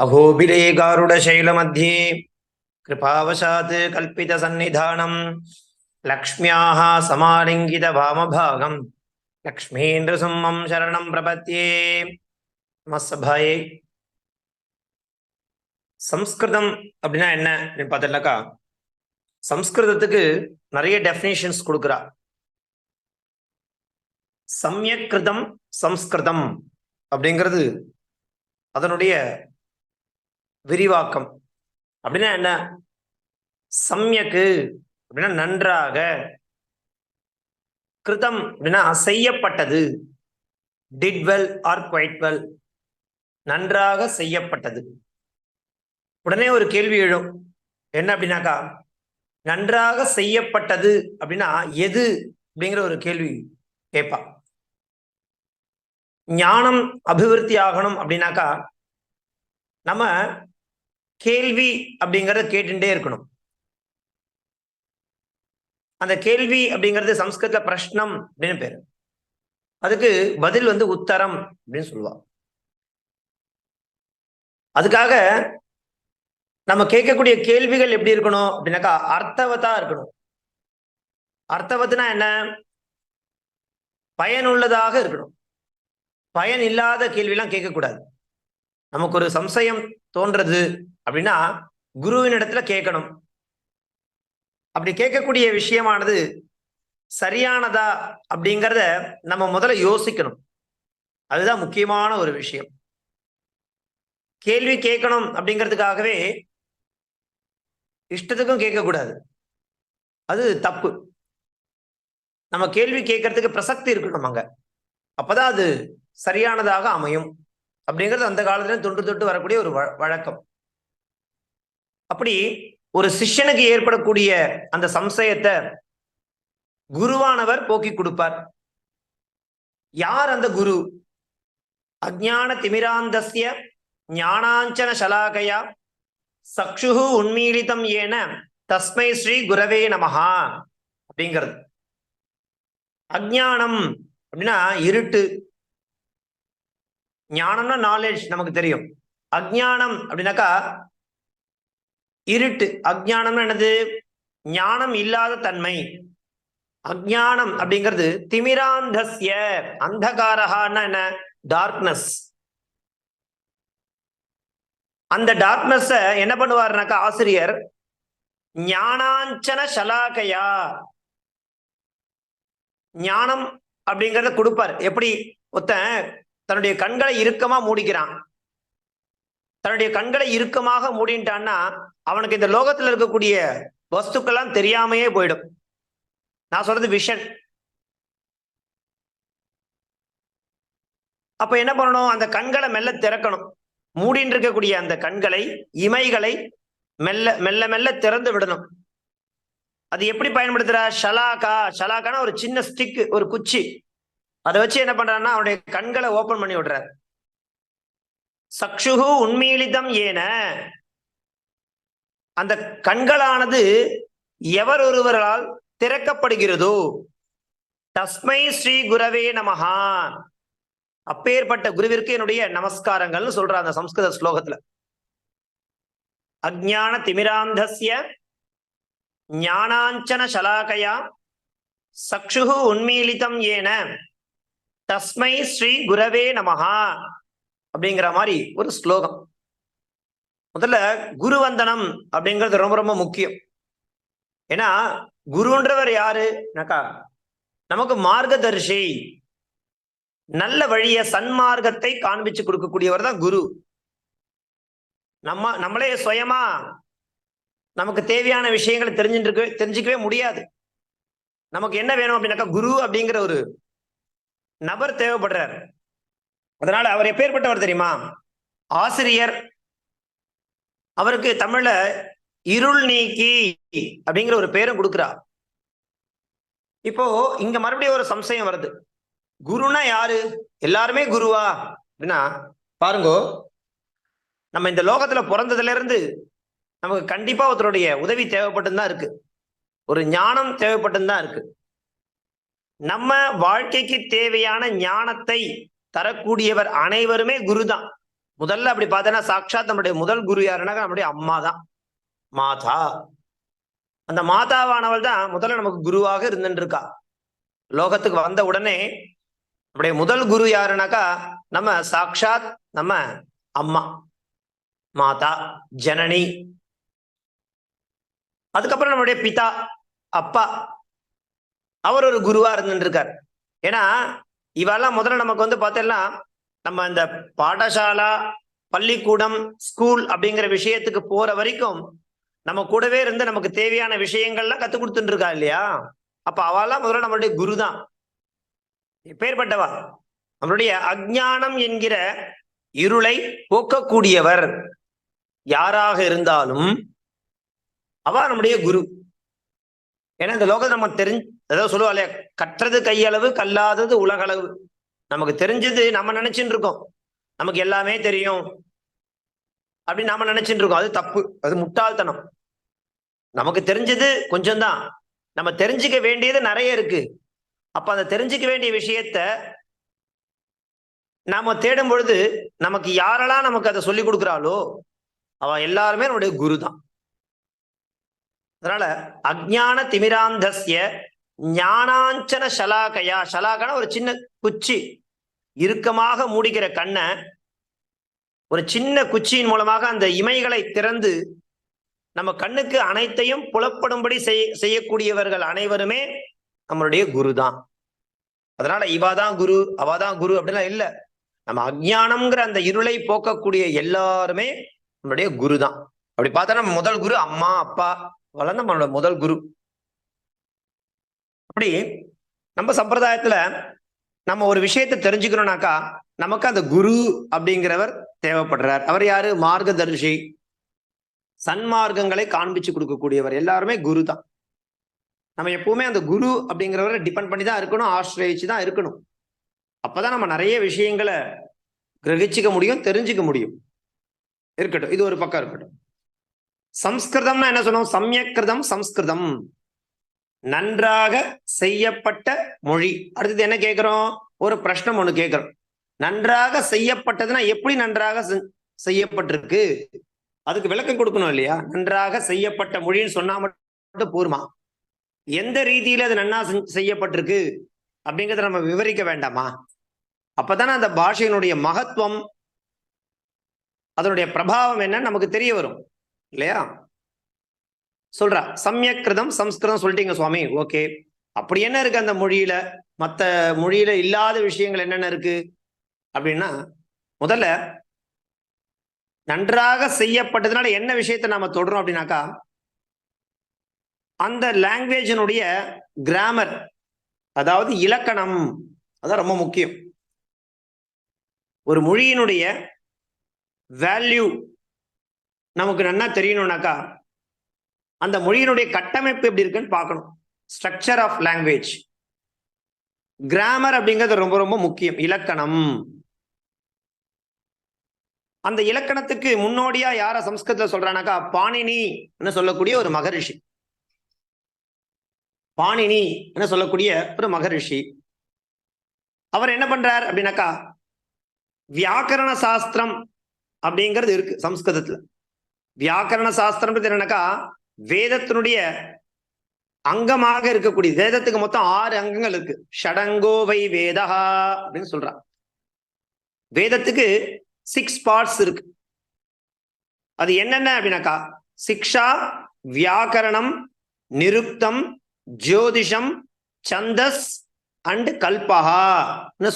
अहोबिले गारुडशैलमध्ये कृपावशात् कल्पितसन्निधानं लक्ष्म्याः समालिङ्गितवामभागं लक्ष्मीन्द्रसिंहं शरणं प्रपद्ये. நமஸ்தபாயே. சம்ஸ்கிருதம் அப்படின்னா என்ன அப்படின்னு பார்த்தீங்கன்னாக்கா, சம்ஸ்கிருதத்துக்கு நிறைய டெஃபினேஷன்ஸ் கொடுக்குறா. சம்யக்கிருதம் சம்ஸ்கிருதம் அப்படிங்கிறது அதனுடைய விரிவாக்கம். அப்படின்னா என்ன? சம்யக்கு அப்படின்னா நன்றாக, கிருதம் அப்படின்னா செய்யப்பட்டது, did well or quite well, நன்றாக செய்யப்பட்டது. உடனே ஒரு கேள்வி எழும், என்ன அப்படின்னாக்கா, நன்றாக செய்யப்பட்டது அப்படின்னா எது அப்படிங்கிற ஒரு கேள்வி கேட்பா. ஞானம் அபிவிருத்தி ஆகணும் அப்படின்னாக்கா நம்ம கேள்வி அப்படிங்கறத கேட்டுட்டே இருக்கணும். அந்த கேள்வி அப்படிங்கிறது சம்ஸ்கிருத பிரஷ்னம் அப்படின்னு பேரு. அதுக்கு பதில் உத்தரம் அப்படின்னு சொல்லுவா. அதுக்காக நம்ம கேட்கக்கூடிய கேள்விகள் எப்படி இருக்கணும் அப்படின்னாக்கா அர்த்தவத்தா இருக்கணும். அர்த்தவத்துனா என்ன? பயனுள்ளதாக இருக்கணும். பயன் இல்லாத கேள்வியெல்லாம் கேட்கக்கூடாது. நமக்கு ஒரு சம்சயம் தோன்றது அப்படின்னா குருவின் இடத்துல கேட்கணும். அப்படி கேட்கக்கூடிய விஷயமானது சரியானதா அப்படிங்கிறத நம்ம முதல்ல யோசிக்கணும். அதுதான் முக்கியமான ஒரு விஷயம். கேள்வி கேட்கணும் அப்படிங்கிறதுக்காகவே இஷ்டத்துக்கும் கேட்கக்கூடாது, அது தப்பு. நம்ம கேள்வி கேட்கறதுக்கு பிரசக்தி இருக்கணும் அங்க, அப்பதான் அது சரியானதாக அமையும் அப்படிங்கிறது அந்த காலத்துல தொன்று தொட்டு வரக்கூடிய ஒரு வழக்கம். அப்படி ஒரு சிஷ்யனுக்கு ஏற்படக்கூடிய அந்த சம்சயத்தை குருவானவர் போக்கி கொடுப்பார். யார் அந்த குரு? அஜ்ஞான திமிராந்தஸ்ய ஞானாஞ்சன சலாகயா சக்ஷுஹு உன்மீலிதம் ஏன தஸ்மை ஸ்ரீ குரவே நமஹா அப்படிங்கிறது. அஜ்ஞானம் அப்படின்னா இருட்டு. ஞானம்னா நாலேஜ், நமக்கு தெரியும். அஜ்ஞானம் அப்படின்னாக்கா இருட்டு. அஜ்ஞானம்னா என்னது? ஞானம் இல்லாத தன்மை. அஜ்ஞானம் அப்படிங்கிறது திமிராந்தஸ்ய, அந்தகாரஹான்னா என்ன? டார்க்னஸ். அந்த டார்க்னஸ் என்ன பண்ணுவாருனாக்கா ஆசிரியர் ஞானாஞ்சன சலாகையா, ஞானம் அப்படிங்கறத கொடுப்பார். எப்படி? ஒருத்தன் தன்னுடைய கண்களை இறுக்கமா மூடிக்கிறான். தன்னுடைய கண்களை இறுக்கமாக மூடிட்டான்னா அவனுக்கு இந்த லோகத்துல இருக்கக்கூடிய வஸ்துக்கெல்லாம் தெரியாமையே போயிடும். நான் சொல்றது விஷன். அப்ப என்ன பண்ணணும்? அந்த கண்களை மெல்ல திறக்கணும். மூடின்னு இருக்கக்கூடிய அந்த கண்களை, இமைகளை மெல்ல மெல்ல மெல்ல திறந்து விடணும். அது எப்படி பயன்படுத்துற? ஷலாக்கா. ஷலாக்கான ஒரு சின்ன ஸ்டிக், ஒரு குச்சி. அதை வச்சு என்ன பண்றான்னா அவனுடைய கண்களை ஓபன் பண்ணி விடுறார். சக்ஷுஹு உன்மீலிதம் ஏன, அந்த கண்களானது எவர் ஒருவரால் திறக்கப்படுகிறதோ தஸ்மை ஸ்ரீ குரவே நமஹா, அப்பேற்பட்ட குருவிற்கு என்னுடைய நமஸ்காரங்கள்னு சொல்ற அந்த சம்ஸ்கிருத ஸ்லோகத்துல. அஜ்ஞான திமிராந்தஸ்ய ஞானாஞ்சன சலாகயா சக்ஷுஹு உன்மீலிதம் ஏன தஸ்மை ஸ்ரீ குரவே நமஹா அப்படிங்கிற மாதிரி ஒரு ஸ்லோகம். முதல்ல குருவந்தனம் அப்படிங்கிறது ரொம்ப ரொம்ப முக்கியம். ஏன்னா குருன்றவர் யாருனாக்கா நமக்கு மார்க்கதர்ஷி, நல்ல வழிய சன்மார்க்கத்தை காண்பிச்சு கொடுக்கக்கூடியவர் தான் குரு. நம்மளே சுயமா நமக்கு தேவையான விஷயங்களை தெரிஞ்சுக்கவே முடியாது. நமக்கு என்ன வேணும் அப்படின்னாக்கா குரு அப்படிங்கிற ஒரு நபர் தேவைப்படுறார். அதனால அவர் எப்பேற்பட்டவர் தெரியுமா? ஆசிரியர். அவருக்கு தமிழ்ல இருள் நீக்கி அப்படிங்கிற ஒரு பேரும் கொடுக்குறார். இப்போ இங்க மறுபடியும் ஒரு சம்சயம் வருது. குருனா யாரு? எல்லாருமே குருவா அப்படின்னா பாருங்கோ, நம்ம இந்த லோகத்துல பிறந்ததுல இருந்து நமக்கு கண்டிப்பா ஒருத்தருடைய உதவி தேவைப்பட்டுதான் இருக்கு, ஒரு ஞானம் தேவைப்பட்டுதான் இருக்கு. நம்ம வாழ்க்கைக்கு தேவையான ஞானத்தை தரக்கூடியவர் அனைவருமே குரு தான். முதல்ல அப்படி பார்த்தோன்னா சாட்சாத் நம்முடைய முதல் குரு யாருன்னா நம்முடைய அம்மா தான், மாதா. அந்த மாதாவானவள் தான் முதல்ல நமக்கு குருவாக இருந்துட்டு இருக்கா. லோகத்துக்கு வந்த உடனே நம்முடைய முதல் குரு யாருனாக்கா நம்ம சாட்சாத் நம்ம அம்மா, மாதா, ஜனனி. அதுக்கப்புறம் நம்முடைய பிதா, அப்பா, அவர் ஒரு குருவா இருந்துட்டு இருக்கார். ஏன்னா இவெல்லாம் முதல்ல நமக்கு வந்து பார்த்தோம்னா நம்ம இந்த பாடசாலா, பள்ளிக்கூடம், ஸ்கூல் அப்படிங்கிற விஷயத்துக்கு போற வரைக்கும் நம்ம கூடவே இருந்து நமக்கு தேவையான விஷயங்கள்லாம் கத்துக் கொடுத்துட்டு இருக்கா இல்லையா? அப்ப அவெல்லாம் முதல்ல நம்மளுடைய குரு தான். எப்பேற்பட்டவா? நம்மளுடைய அஞ்ஞானம் என்கிற இருளை போக்கக்கூடியவர் யாராக இருந்தாலும் அவ நம்முடைய குரு. ஏன்னா இந்த லோகத்தை நம்ம ஏதோ சொல்லுவா இல்லையா, கற்றது கையளவு கல்லாதது உலகளவு. நமக்கு தெரிஞ்சது நம்ம நினைச்சுட்டு இருக்கோம், நமக்கு எல்லாமே தெரியும் அப்படின்னு நாம நினைச்சுட்டு இருக்கோம். அது தப்பு, அது முட்டாள்தனம். நமக்கு தெரிஞ்சது கொஞ்சம்தான், நம்ம தெரிஞ்சுக்க வேண்டியது நிறைய இருக்கு. அப்ப அந்த தெரிஞ்சுக்க வேண்டிய விஷயத்த நாம தேடும் பொழுது நமக்கு யாரெல்லாம் நமக்கு அதை சொல்லி கொடுக்குறாளோ அவ எல்லாருமே நம்முடைய குரு தான். அதனால அஜ்ஞான திமிராந்தஸ்ய ஞானாஞ்சன ஷலாகையா, ஷலாகனா ஒரு சின்ன குச்சி, இறுக்கமாக மூடிக்கிற கண்ணை ஒரு சின்ன குச்சியின் மூலமாக அந்த இமைகளை திறந்து நம்ம கண்ணுக்கு அனைத்தையும் புலப்படும்படி செய்யக்கூடியவர்கள் அனைவருமே நம்மளுடைய குரு தான். அதனால இவாதான் குரு அவாதான் குரு அப்படிலாம் இல்லை. நம்ம அஜ்ஞானம்ங்கிற அந்த இருளை போக்கக்கூடிய எல்லாருமே நம்மளுடைய குரு தான். அப்படி பார்த்தா நம்ம முதல் குரு அம்மா, அப்பா, அவெல்லாம் நம்மளோட முதல் குரு. அப்படி நம்ம சம்பிரதாயத்துல நம்ம ஒரு விஷயத்தை தெரிஞ்சுக்கணும்னாக்கா நமக்கு அந்த குரு அப்படிங்கிறவர் தேவைப்படுறார். அவர் யாரு? மார்கதர்ஷி, சன்மார்க்கங்களை காண்பிச்சு கொடுக்கக்கூடியவர். எல்லாருமே குரு தான். நம்ம எப்பவுமே அந்த குரு அப்படிங்கிறவரை டிபெண்ட் பண்ணி தான் இருக்கணும், ஆசிரியச்சு தான் இருக்கணும். அப்பதான் நம்ம நிறைய விஷயங்களை கிரகிச்சிக்க முடியும், தெரிஞ்சுக்க முடியும். இருக்கட்டும், இது ஒரு பக்கம் இருக்கட்டும். சம்ஸ்கிருதம்னா என்ன சொன்னோம்? சமயக்கிருதம் சம்ஸ்கிருதம், நன்றாக செய்யப்பட்ட மொழி. அடுத்தது என்ன கேட்கிறோம்? ஒரு பிரश्னம் ஒண்ணு கேட்கிறோம். நன்றாக செய்யப்பட்டதுன்னா எப்படி நன்றாக செய்யப்பட்டிருக்கு, அதுக்கு விளக்கம் கொடுக்கணும் இல்லையா? நன்றாக செய்யப்பட்ட மொழின்னு சொன்னா மட்டும் போருமா? எந்த ரீதியில அது நன்னா செய்யப்பட்டிருக்கு அப்படிங்கிறத நம்ம விவரிக்க வேண்டாமா? அப்பதானே அந்த பாஷையினுடைய மகத்துவம், அதனுடைய பிரபாவம் என்னன்னு நமக்கு தெரிய வரும் இல்லையா? சொல்றா சமயக்கிருதம் சம்ஸ்கிருதம் சொல்லிட்டீங்க சுவாமி, ஓகே. அப்படி என்ன இருக்கு அந்த மொழியில? மற்ற மொழியில இல்லாத விஷயங்கள் என்னென்ன இருக்கு அப்படின்னா, முதல்ல நன்றாக செய்யப்பட்டதுனால என்ன விஷயத்தை நாம தொடரும் அப்படின்னாக்கா, அந்த லாங்குவேஜினுடைய கிராமர், அதாவது இலக்கணம், அதான் ரொம்ப முக்கியம். ஒரு மொழியினுடைய வேல்யூ நமக்கு நல்லா தெரியணும்னாக்கா அந்த மொழியினுடைய கட்டமைப்பு எப்படி இருக்குன்னு பார்க்கணும். ஸ்ட்ரக்சர் ஆஃப் லாங்குவேஜ், கிராமர் அப்படிங்கிறது ரொம்ப ரொம்ப முக்கியம். இலக்கணம், அந்த இலக்கணத்துக்கு முன்னோடியா யார சம்ஸ்கிருதத்துல சொல்றானாக்கா பாணினி சொல்லக்கூடிய ஒரு மகரிஷி. பாணினி என்ன சொல்லக்கூடிய ஒரு மகரிஷி. அவர் என்ன பண்றார் அப்படின்னாக்கா வியாக்கரண சாஸ்திரம் அப்படிங்கிறது இருக்கு சம்ஸ்கிருதத்துல. வியாக்கரண சாஸ்திரம் என்னன்னாக்கா வேதத்தினுடைய அங்கமாக இருக்கக்கூடிய, வேதத்துக்கு மொத்தம் 6 அங்கங்கள் இருக்கு. ஷடங்கோவை வேதா அப்படின்னு சொல்றான். வேதத்துக்கு 6 பார்ட்ஸ் இருக்கு. அது என்னென்ன அப்படின்னாக்கா சிக்ஷா, வியாக்கரணம், நிருக்தம், ஜோதிஷம், சந்தஸ் அண்ட் கல்பஹா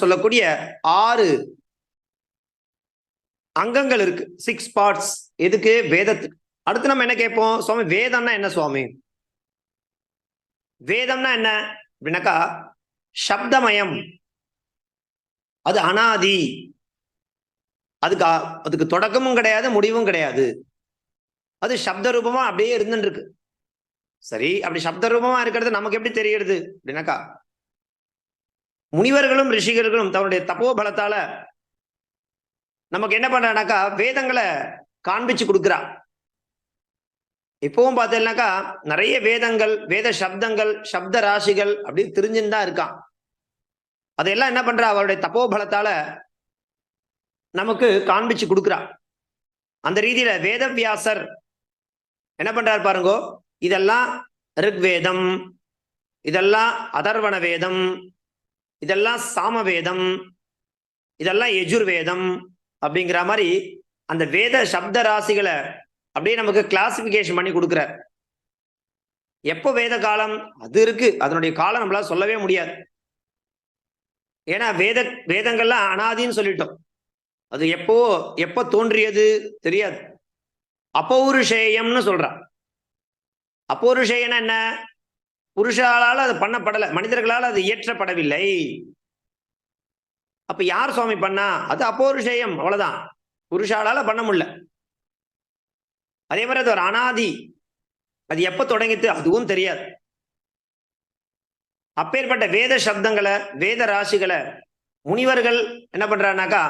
சொல்லக்கூடிய 6 அங்கங்கள் இருக்கு. 6 பார்ட்ஸ் எதுக்கு? வேதத்துக்கு. அடுத்து நம்ம என்ன கேட்போம்? சுவாமி வேதம்னா என்ன சுவாமி? வேதம்னா என்ன அப்படின்னாக்கா சப்தமயம், அது அனாதி, அதுக்கு தொடக்கமும் கிடையாது, முடிவும் கிடையாது. அது சப்த ரூபமா அப்படியே இருந்துட்டு இருக்கு. சரி, அப்படி சப்த ரூபமா இருக்கிறது நமக்கு எப்படி தெரிகிறது அப்படின்னாக்கா முனிவர்களும் ரிஷிகர்களும் தன்னுடைய தபோபலத்தால நமக்கு என்ன பண்றானாக்கா வேதங்களை காண்பிச்சு கொடுக்குறா. இப்பவும் பார்த்தீங்கன்னாக்கா நிறைய வேதங்கள், வேத சப்தங்கள், சப்த ராசிகள் அப்படி தெரிஞ்சுன்னு தான் இருக்கான். அதையெல்லாம் என்ன பண்றா? அவருடைய தபோபலத்தால நமக்கு காண்பிச்சு கொடுக்குறா. அந்த ரீதியில வேதவியாசர் என்ன பண்றாரு பாருங்கோ, இதெல்லாம் ரிக்வேதம், இதெல்லாம் அதர்வண வேதம், இதெல்லாம் சாமவேதம், இதெல்லாம் யஜுர்வேதம் அப்படிங்கிற மாதிரி அந்த வேத சப்த ராசிகளை அப்படியே நமக்கு கிளாசிபிகேஷன் பண்ணி கொடுக்குறார். எப்போ வேத காலம் அது இருக்கு, அதனுடைய காலம் நம்மளால சொல்லவே முடியாது. ஏன்னா வேதங்கள்லாம் அனாதின்னு சொல்லிட்டோம். அது எப்போ தோன்றியது தெரியாது. அப்பௌருஷேயம்னு சொல்றான். அப்பௌருஷேயம்னா என்ன? புருஷாலால் அது பண்ணப்படலை, மனிதர்களால் அது இயற்றப்படவில்லை. அப்ப யார் சுவாமி பண்ணா? அது அப்பௌருஷேயம், அவ்வளவுதான். புருஷாலால பண்ண முடியல. அதே மாதிரி அது ஒரு அனாதி, அது எப்ப தொடங்கிட்டு அதுவும் தெரியாது. அப்பேற்பட்ட வேத சப்தங்களை, வேத ராசிகளை முனிவர்கள் என்ன பண்றாருனாக்கா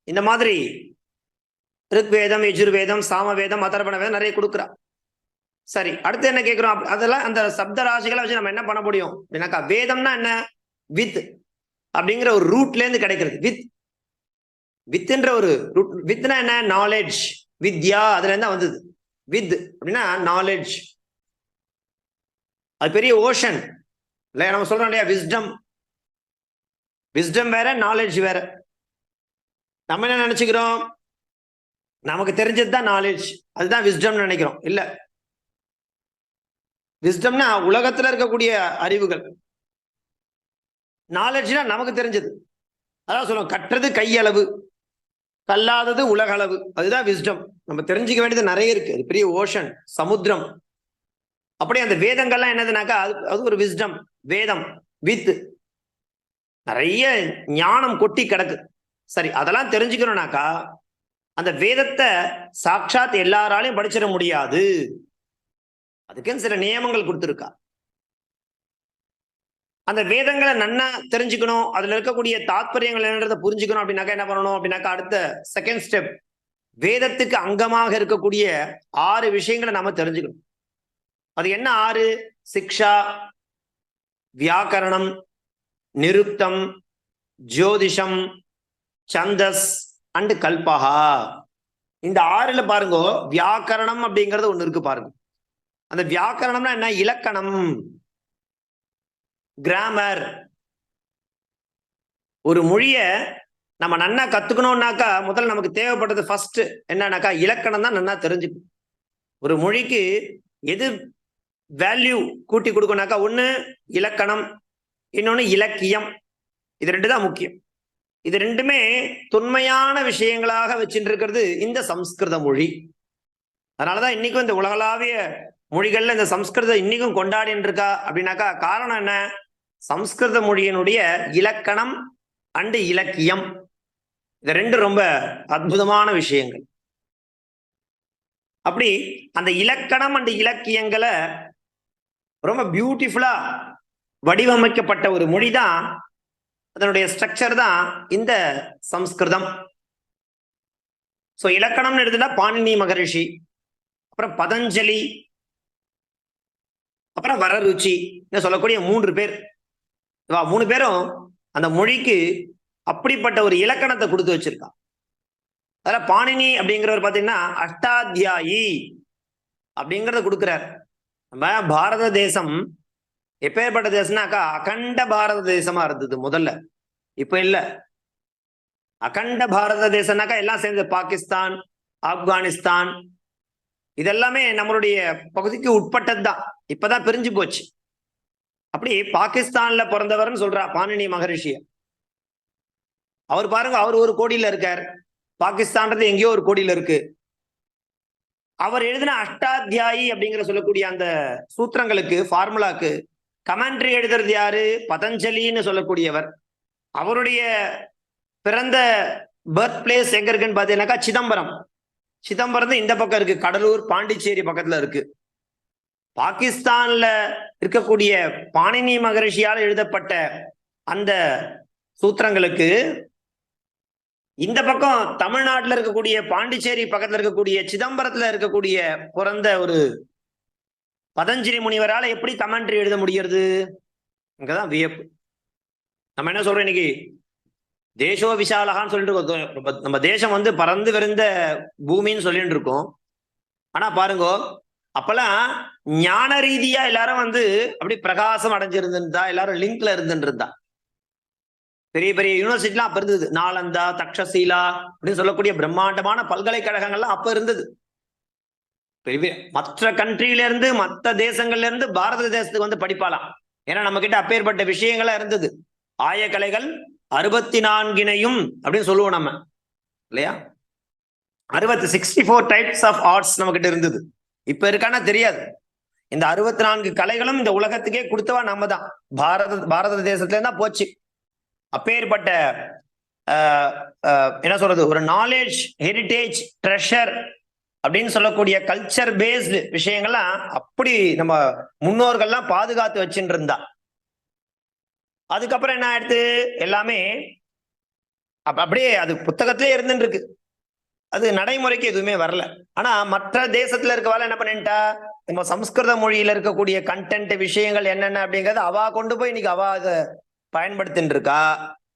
இந்த மாதிரி ரிக்வேதம், யஜுர்வேதம், சாமவேதம், அதர்வண வேதம் நிறைய கொடுக்குறா. சரி, அடுத்து என்ன கேட்கிறோம்? அதெல்லாம் அந்த சப்த ராசிகளை வச்சு நம்ம என்ன பண்ண முடியும் அப்படின்னாக்கா, வேதம்னா என்ன? வித் அப்படிங்கிற ஒரு ரூட்ல இருந்து கிடைக்கிறது. வித்ன்ற ஒரு ரூட். வித்னா என்ன? நாலேஜ், வித்யா, அதுல இருந்தா வந்தது. வித் அப்படின்னா நாலேஜ். அது பெரிய ஓஷன் இல்லையா? நம்ம சொல்றோம் இல்லையா, விஸ்டம். விஸ்டம் வேற, நாலேஜ் வேற. நம்ம என்ன நினைச்சுக்கிறோம்? நமக்கு தெரிஞ்சதுதான் நாலேஜ், அதுதான் விஸ்டம் நினைக்கிறோம். இல்ல, விஸ்டம்னா உலகத்துல இருக்கக்கூடிய அறிவுகள். நாலேஜ்னா நமக்கு தெரிஞ்சது. அதான் சொல்லுவோம், கற்றது கையளவு, கல்லாதது உலகளவு. அதுதான் விஸ்டம். நம்ம தெரிஞ்சுக்க வேண்டியது நிறைய இருக்கு. அது பெரிய ஓஷன், சமுத்திரம். அப்படியே அந்த வேதங்கள்லாம் என்னதுனாக்கா அது ஒரு விஸ்டம். வேதம் வித் நிறைய ஞானம் கொட்டி கிடக்கு. சரி, அதெல்லாம் தெரிஞ்சுக்கணும்னாக்கா அந்த வேதத்தை சாட்சாத் எல்லாராலையும் படிச்சிட முடியாது. அதுக்குன்னு சில நியமங்கள் கொடுத்துருக்கா. அந்த வேதங்களை நன்னா தெரிஞ்சுக்கணும், அதுல இருக்கக்கூடிய தாத்பரியங்கள் என்னன்றதை புரிஞ்சுக்கணும் அப்படின்னாக்கா என்ன பண்ணணும் அப்படின்னாக்கா, அடுத்த செகண்ட் ஸ்டெப், வேதத்துக்கு அங்கமாக இருக்கக்கூடிய 6 விஷயங்களை நாம தெரிஞ்சுக்கணும். அது என்ன 6? சிக்ஷா, வியாக்கரணம், நிருக்தம், ஜோதிஷம், சந்தஸ் அண்ட் கல்பகா. இந்த 6ல பாருங்க, வியாக்கரணம் அப்படிங்கிறது ஒண்ணு இருக்கு பாருங்க. அந்த வியாக்கரணம்னா என்ன? இலக்கணம், கிராமர். ஒரு மொழிய நம்ம நன்னா கத்துக்கணும்னாக்கா முதல்ல நமக்கு தேவைப்பட்டது ஃபர்ஸ்ட் என்னன்னாக்கா இலக்கணம் தான் நன்னா தெரிஞ்சுக்கணும். ஒரு மொழிக்கு எது வேல்யூ கூட்டி கொடுக்கணும்னாக்கா, ஒண்ணு இலக்கணம், இன்னொன்னு இலக்கியம். இது 2 தான் முக்கியம். இது 2மே தொன்மையான விஷயங்களாக வச்சுட்டு இருக்கிறது இந்த சம்ஸ்கிருத மொழி. அதனாலதான் இன்னைக்கும் இந்த உலகளாவிய மொழிகள்ல இந்த சம்ஸ்கிருதம் இன்னைக்கும் கொண்டாடின்னு இருக்கா அப்படின்னாக்கா காரணம் என்ன? சம்ஸ்கிருத மொழியினுடைய இலக்கணம் அண்டு இலக்கியம். இது 2 ரொம்ப அற்புதமான விஷயங்கள். அப்படி அந்த இலக்கணம் அண்டு இலக்கியங்களை ரொம்ப பியூட்டிஃபுல்லா வடிவமைக்கப்பட்ட ஒரு மொழி தான், அதனுடைய ஸ்ட்ரக்சர் தான் இந்த சம்ஸ்கிருதம். சோ இலக்கணம்னு எடுத்துட்டா பாணினி மகரிஷி, அப்புறம் பதஞ்சலி, அப்புறம் வரருச்சி சொல்லக்கூடிய 3 பேர். 3 பேரும் அந்த மொழிக்கு அப்படிப்பட்ட ஒரு இலக்கணத்தை கொடுத்து வச்சிருக்கான். அதில் பாணினி அப்படிங்கிறவர் பார்த்தீங்கன்னா அஷ்டாத்தியாயி அப்படிங்கிறத கொடுக்குறார். நம்ம பாரத தேசம் எப்பேற்பட்ட தேசம்னாக்கா அகண்ட பாரத தேசமா இருந்தது முதல்ல. இப்ப இல்ல. அகண்ட பாரத தேசம்னாக்கா எல்லாம் சேர்ந்து பாகிஸ்தான், ஆப்கானிஸ்தான் இதெல்லாமே நம்மளுடைய பகுதிக்கு உட்பட்டது தான். இப்பதான் பிரிஞ்சு போச்சு. அப்படி பாகிஸ்தான்ல பிறந்தவர்னு சொல்றா பாணினி மகரிஷிய. அவர் பாருங்க, அவர் ஒரு கோடியில இருக்கார், பாகிஸ்தான்றது எங்கேயோ ஒரு கோடியில இருக்கு. அவர் எழுதின அஷ்டாத்தியாயி அப்படிங்கிற சொல்லக்கூடிய அந்த சூத்திரங்களுக்கு, ஃபார்முலாக்கு கமெண்ட்ரி எழுதுறது யாரு? பதஞ்சலின்னு சொல்லக்கூடியவர். அவருடைய பிறந்த பர்த் பிளேஸ் எங்க இருக்குன்னு பாத்தீங்கன்னாக்கா சிதம்பரம். சிதம்பரம் இந்த பக்கம் இருக்கு, கடலூர் பாண்டிச்சேரி பக்கத்துல இருக்கு. பாகிஸ்தான்ல இருக்கக்கூடிய பாணினி மகரிஷியால் எழுதப்பட்ட அந்த சூத்திரங்களுக்கு இந்த பக்கம் தமிழ்நாட்டில் இருக்கக்கூடிய பாண்டிச்சேரி பக்கத்துல இருக்கக்கூடிய சிதம்பரத்துல இருக்கக்கூடிய பிறந்த ஒரு பதஞ்சலி முனிவரால எப்படி கமெண்ட்ரி எழுத முடிகிறது? இங்கதான் வியப்பு. நம்ம என்ன சொல்றோம் இன்னைக்கு, தேசோ விஷாலகான்னு சொல்லிட்டு இருக்கோம். நம்ம தேசம் வந்து பறந்து விரிந்த பூமின்னு சொல்லிட்டு இருக்கோம். ஆனா பாருங்க, அப்பெல்லாம் ஞான ரீதியா எல்லாரும் வந்து அப்படி பிரகாசம் அடைஞ்சிருந்தா, எல்லாரும் லிங்க்ல இருந்துருந்தா. பெரிய பெரிய யூனிவர்சிட்டிலாம் அப்ப இருந்தது. நாலந்தா, தக்ஷசீலா அப்படின்னு சொல்லக்கூடிய பிரம்மாண்டமான பல்கலைக்கழகங்கள்லாம் அப்ப இருந்தது. பெரிய மற்ற கண்ட்ரியில இருந்து, மற்ற தேசங்கள்ல இருந்து பாரத தேசத்துக்கு வந்து படிப்பாலாம். ஏன்னா நம்ம கிட்ட அப்பேற்பட்ட விஷயங்களா இருந்தது. ஆயக்கலைகள் 64 அப்படின்னு சொல்லுவோம் நம்ம, இல்லையா? 64 டைப்ஸ் ஆஃப் ஆர்ட்ஸ் நம்ம கிட்ட இருந்தது. இப்ப இருக்கானா தெரியாது. இந்த 64 கலைகளும் இந்த உலகத்துக்கே கொடுத்தவா நம்ம தான். பாரத தேசத்துல இருந்தா போச்சு. அப்பேற்பட்ட என்ன சொல்றது, ஒரு நாலேஜ், ஹெரிட்டேஜ், ட்ரெஷர் அப்படின்னு சொல்லக்கூடிய கல்ச்சர் பேஸ்டு விஷயங்கள்லாம் அப்படி நம்ம முன்னோர்கள்லாம் பாதுகாத்து வச்சுட்டு இருந்தா. அதுக்கப்புறம் என்ன ஆயிடுத்து, எல்லாமே அப்படியே அது புத்தகத்திலே இருந்துட்டு இருக்கு. அது நடைமுறைக்கு எதுவுமே வரல. ஆனா மற்ற தேசத்துல இருக்கவால என்ன பண்ணிட்டா, நம்ம சம்ஸ்கிருத மொழியில இருக்கக்கூடிய கண்டென்ட் விஷயங்கள் என்னென்ன அப்படிங்கறது அவா கொண்டு போய் இன்னைக்கு அவா அதை பயன்படுத்தின்னு இருக்கா.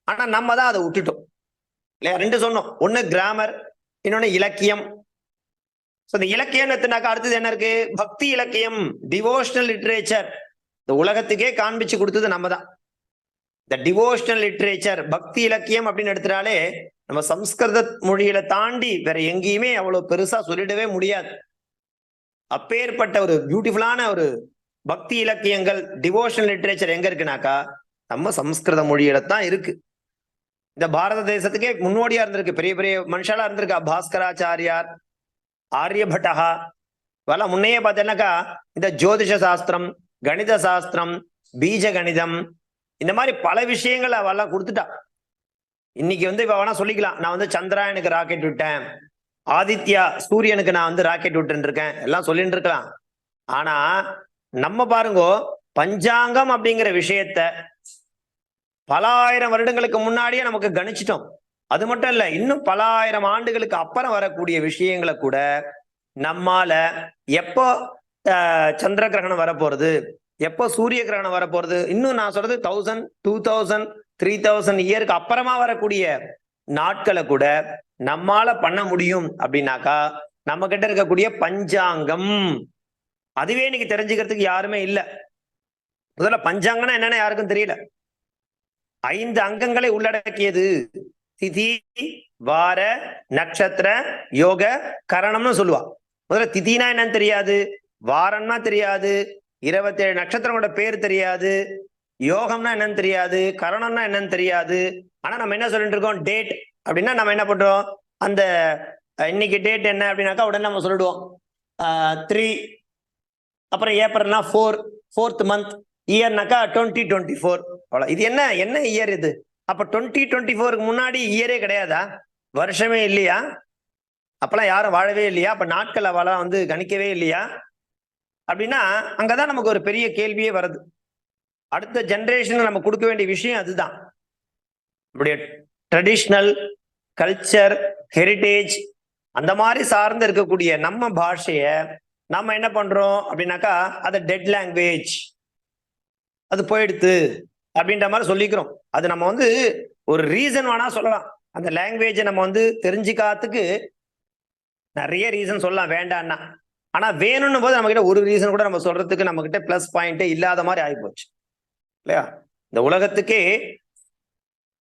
ஆனா நம்ம தான் அதை விட்டுட்டோம், இல்லையா? ரெண்டு சொன்னோம், ஒண்ணு கிராமர், இன்னொன்னு இலக்கியம். இந்த இலக்கியம் அடுத்தது என்ன இருக்கு, பக்தி இலக்கியம், டிவோஷனல் லிட்ரேச்சர். இந்த உலகத்துக்கே காண்பிச்சு கொடுத்தது நம்ம தான். இந்த டிவோஷனல் லிட்ரேச்சர், பக்தி இலக்கியம் அப்படின்னு எடுத்துட்டாலே நம்ம சம்ஸ்கிருத மொழியில தாண்டி வேற எங்கேயுமே அவ்வளவு பெருசா சொல்லிடவே முடியாது. அப்பேற்பட்ட ஒரு பியூட்டிஃபுல்லான ஒரு பக்தி இலக்கியங்கள், டிவோஷனல் லிட்ரேச்சர் எங்க இருக்குனாக்கா நம்ம சம்ஸ்கிருத மொழியில தான் இருக்கு. இந்த பாரத தேசத்துக்கே முன்னோடியா இருந்திருக்கு. பெரிய பெரிய மனுஷாலா இருந்திருக்கா. பாஸ்கராச்சாரியார், ஆரியபட்டகா, வல முன்னையே பார்த்தேன்னாக்கா இந்த ஜோதிஷ சாஸ்திரம், கணித சாஸ்திரம், பீஜ கணிதம், இந்த மாதிரி பல விஷயங்கள் அவெல்லாம் கொடுத்துட்டா. இன்னைக்கு வந்து இப்ப வேணா சொல்லிக்கலாம், நான் வந்து சந்திராயனுக்கு ராக்கெட் விட்டேன், ஆதித்யா சூரியனுக்கு நான் வந்து ராக்கெட் விட்டு இருக்கேன், எல்லாம் சொல்லிட்டு இருக்கலாம். ஆனா நம்ம பாருங்க, பஞ்சாங்கம் அப்படிங்கிற விஷயத்த பல ஆயிரம் வருடங்களுக்கு முன்னாடியே நமக்கு கணிச்சிட்டோம். அது மட்டும் இல்ல, இன்னும் பல ஆயிரம் ஆண்டுகளுக்கு அப்புறம் வரக்கூடிய விஷயங்களை கூட நம்மால எப்போ சந்திர கிரகணம் வரப்போறது, எப்போ சூரிய கிரகணம் வரப்போறது, இன்னும் நான் சொல்றது 1000, 2000, 3000 இயருக்கு அப்புறமா வரக்கூடிய நாட்களை கூட நம்மால பண்ண முடியும். அப்படின்னாக்கா நம்ம கிட்ட இருக்கக்கூடிய பஞ்சாங்கம், அதுவே இன்னைக்கு தெரிஞ்சுக்கிறதுக்கு யாருமே இல்லை. முதல்ல பஞ்சாங்கம்னா என்னன்னு யாருக்கும் தெரியல. 5 அங்கங்களை உள்ளடக்கியது. திதி, வார, நட்சத்திர, யோக, கரணம்னு சொல்லுவா. முதல்ல திதினா என்னன்னு தெரியாது, வாரம்னா தெரியாது, 27 நட்சத்திரங்களோட பேர் தெரியாது, யோகம்னா என்னன்னு தெரியாது, கரணம்னா என்னன்னு தெரியாது. ஆனா நம்ம என்ன சொல்லிட்டு இருக்கோம், டேட் அப்படின்னா நம்ம என்ன பண்றோம், அந்த இன்னைக்கு டேட் என்ன அப்படின்னாக்கா உடனே நம்ம சொல்லிடுவோம் 3, அப்புறம் ஏப்ரல்னா 4, 4th month, இயர்னாக்கா 2024. அவ்வளவு. இது என்ன என்ன இயர் இது? அப்ப 2024க்கு முன்னாடி இயரே கிடையாதா? வருஷமே இல்லையா? அப்பெல்லாம் யாரும் வாழவே இல்லையா? அப்ப நாட்கள் அவெல்லாம் வந்து கணிக்கவே இல்லையா? அப்படின்னா அங்கதான் நமக்கு ஒரு பெரிய கேள்வியே வருது. அடுத்த ஜெனரேஷன் நம்ம கொடுக்க வேண்டிய விஷயம் அதுதான். இப்படிய ட்ரெடிஷ்னல் கல்ச்சர், ஹெரிட்டேஜ் அந்த மாதிரி சார்ந்து இருக்கக்கூடிய நம்ம பாஷைய நம்ம என்ன பண்றோம் அப்படின்னாக்கா அது டெட் லாங்குவேஜ், அது போயிடுத்து அப்படின்ற மாதிரி சொல்லிக்கிறோம். அது நம்ம வந்து ஒரு ரீசன் வேணா சொல்லலாம். அந்த லாங்குவேஜை நம்ம வந்து தெரிஞ்சுக்காததுக்கு நிறைய ரீசன் சொல்லலாம் வேண்டான்னா. ஆனா வேணும்னு போது நம்ம கிட்ட ஒரு ரீசன் கூட நம்ம சொல்றதுக்கு நம்ம கிட்ட பிளஸ் பாயிண்டே இல்லாத மாதிரி ஆகிப்போச்சு, இல்லையா? இந்த உலகத்துக்கே